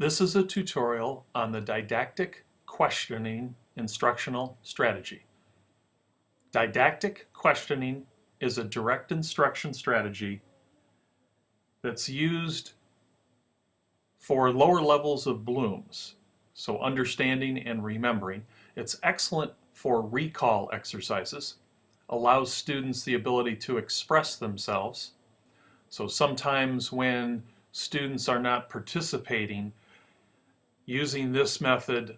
This is a tutorial on the didactic questioning instructional strategy. Didactic questioning is a direct instruction strategy that's used for lower levels of Bloom's, so understanding and remembering. It's excellent for recall exercises, allows students the ability to express themselves. So sometimes when students are not participating, using this method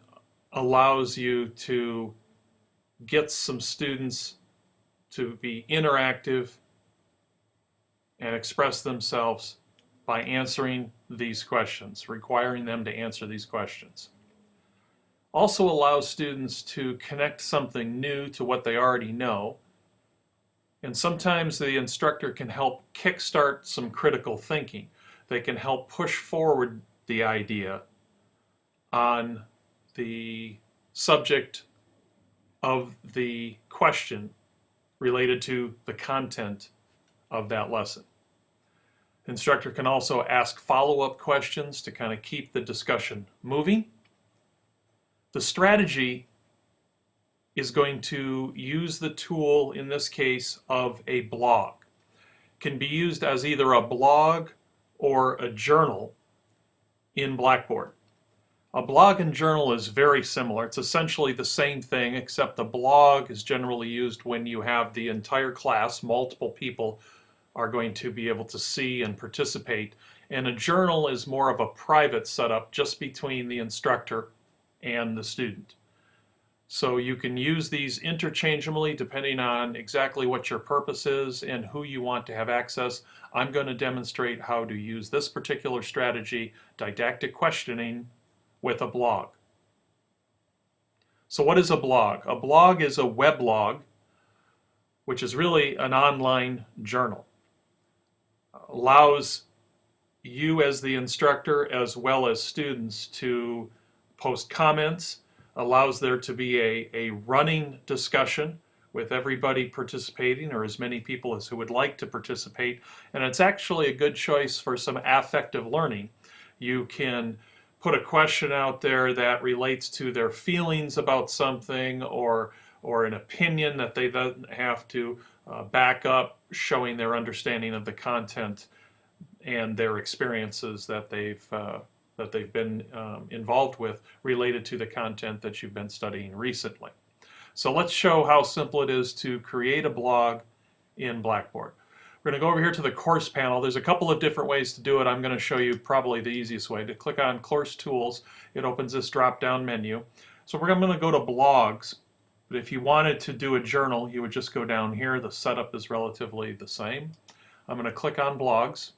allows you to get some students to be interactive and express themselves by answering these questions, requiring them to answer these questions. Also allows students to connect something new to what they already know, and sometimes the instructor can help kickstart some critical thinking. They can help push forward the idea on the subject of the question related to the content of that lesson. The instructor can also ask follow-up questions to kind of keep the discussion moving. The strategy is going to use the tool, in this case, of a blog. It can be used as either a blog or a journal in Blackboard. A blog and journal is very similar. It's essentially the same thing, except the blog is generally used when you have the entire class, multiple people are going to be able to see and participate. And a journal is more of a private setup just between the instructor and the student. So you can use these interchangeably depending on exactly what your purpose is and who you want to have access. I'm going to demonstrate how to use this particular strategy, didactic questioning, with a blog. So what is a blog? A blog is a weblog, which is really an online journal. Allows you as the instructor as well as students to post comments, allows there to be a running discussion with everybody participating, or as many people as who would like to participate, and it's actually a good choice for some affective learning. You can put a question out there that relates to their feelings about something, or an opinion that they then have to back up, showing their understanding of the content and their experiences that they've been involved with related to the content that you've been studying recently. So let's show how simple it is to create a blog in Blackboard. We're going to go over here to the course panel. There's a couple of different ways to do it. I'm going to show you probably the easiest way. To click on Course Tools, it opens this drop-down menu. So we're going to go to Blogs, but if you wanted to do a journal, you would just go down here. The setup is relatively the same. I'm going to click on Blogs.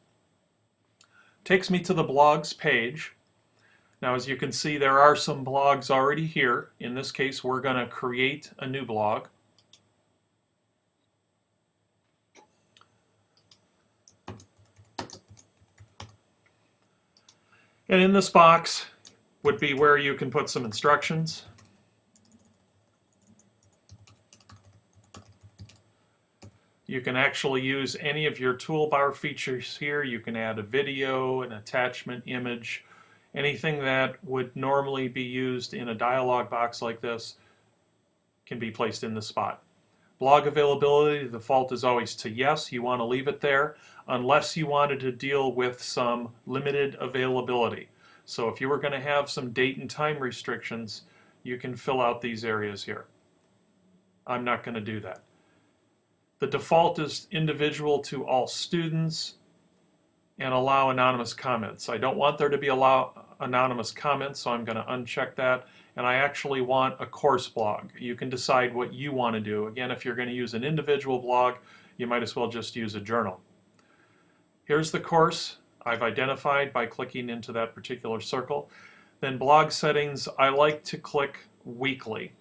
Takes me to the Blogs page. Now, as you can see, there are some blogs already here. In this case, we're going to create a new blog. And in this box would be where you can put some instructions. You can actually use any of your toolbar features here. You can add a video, an attachment, image, anything that would normally be used in a dialog box like this can be placed in this spot. Blog availability, the default is always to yes. You want to leave it there unless you wanted to deal with some limited availability. So if you were going to have some date and time restrictions, you can fill out these areas here. I'm not going to do that. The default is individual to all students and allow anonymous comments. I don't want there to be anonymous comments, so I'm going to uncheck that. And I actually want a course blog. You can decide what you want to do. Again, if you're going to use an individual blog, you might as well just use a journal. Here's the course I've identified by clicking into that particular circle. Then blog settings, I like to click weekly.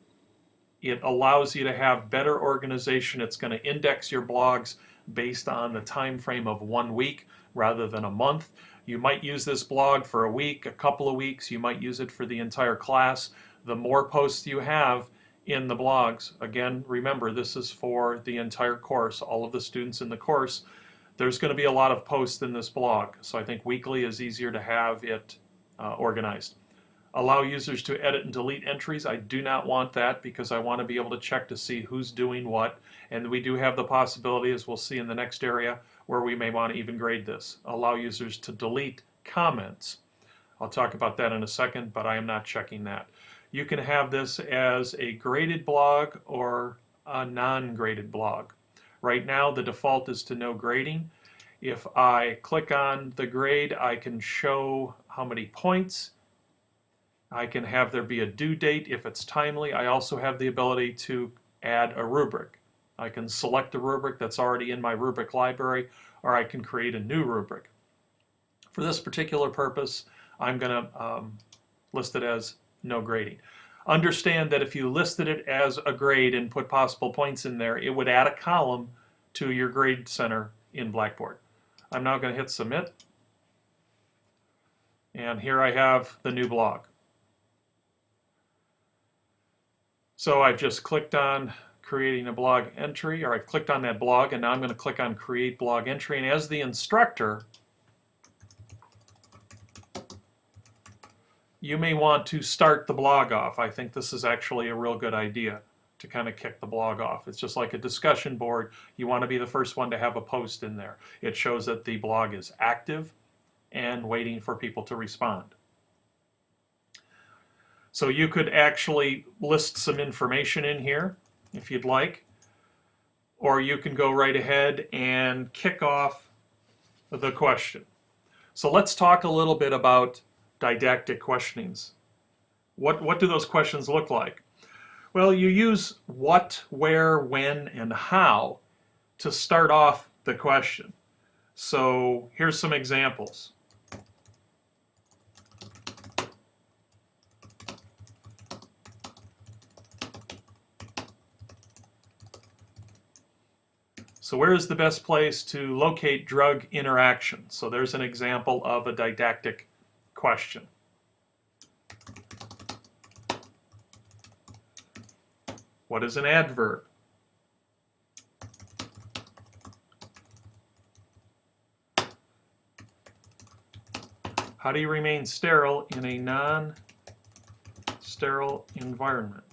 It allows you to have better organization. It's going to index your blogs based on the time frame of 1 week rather than a month. You might use this blog for a week, a couple of weeks. You might use it for the entire class. The more posts you have in the blogs, again, remember this is for the entire course, all of the students in the course, there's going to be a lot of posts in this blog. So I think weekly is easier to have it organized. Allow users to edit and delete entries. I do not want that because I want to be able to check to see who's doing what. And we do have the possibility, as we'll see in the next area, where we may want to even grade this. Allow users to delete comments. I'll talk about that in a second, but I am not checking that. You can have this as a graded blog or a non-graded blog. Right now the default is to no grading. If I click on the grade, I can show how many points. I can have there be a due date if it's timely. I also have the ability to add a rubric. I can select a rubric that's already in my rubric library, or I can create a new rubric. For this particular purpose, I'm going to list it as no grading. Understand that if you listed it as a grade and put possible points in there, it would add a column to your grade center in Blackboard. I'm now going to hit submit, and here I have the new blog. So I've just clicked on creating a blog entry, or I've clicked on that blog, and now I'm going to click on create blog entry, and as the instructor, you may want to start the blog off. I think this is actually a real good idea to kind of kick the blog off. It's just like a discussion board. You want to be the first one to have a post in there. It shows that the blog is active and waiting for people to respond. So you could actually list some information in here if you'd like, or you can go right ahead and kick off the question. So let's talk a little bit about didactic questionings. What do those questions look like? Well, you use what, where, when, and how to start off the question. So here's some examples. So where is the best place to locate drug interaction? So there's an example of a didactic question. What is an adverb? How do you remain sterile in a non-sterile environment?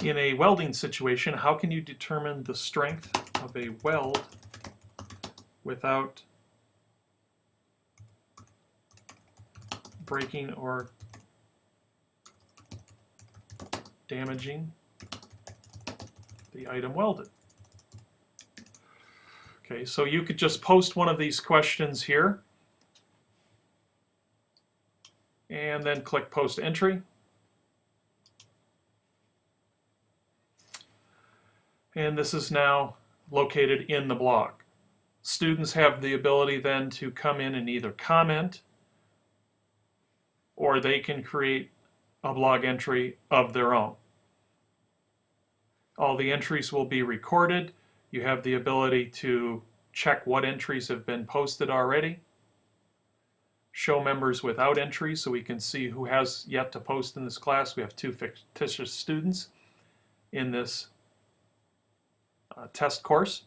In a welding situation, how can you determine the strength of a weld without breaking or damaging the item welded? Okay, so you could just post one of these questions here and then click Post Entry. And this is now located in the blog. Students have the ability then to come in and either comment, or they can create a blog entry of their own. All the entries will be recorded. You have the ability to check what entries have been posted already. Show members without entries so we can see who has yet to post in this class. We have 2 fictitious students in this test course.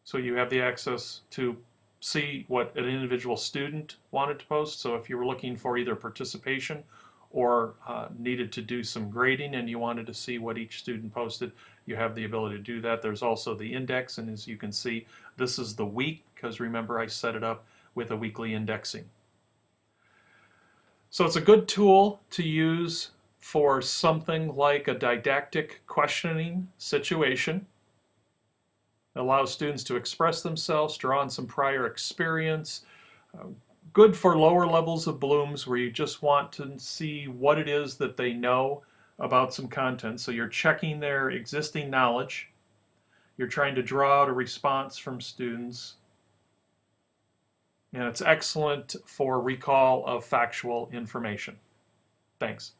So you have the access to see what an individual student wanted to post. So if you were looking for either participation or needed to do some grading and you wanted to see what each student posted, you have the ability to do that. There's also the index, and as you can see, this is the week, because remember I set it up with a weekly indexing. So it's a good tool to use for something like a didactic questioning situation. It allows students to express themselves, draw on some prior experience. Good for lower levels of Bloom's where you just want to see what it is that they know about some content. So you're checking their existing knowledge. You're trying to draw out a response from students. And it's excellent for recall of factual information. Thanks.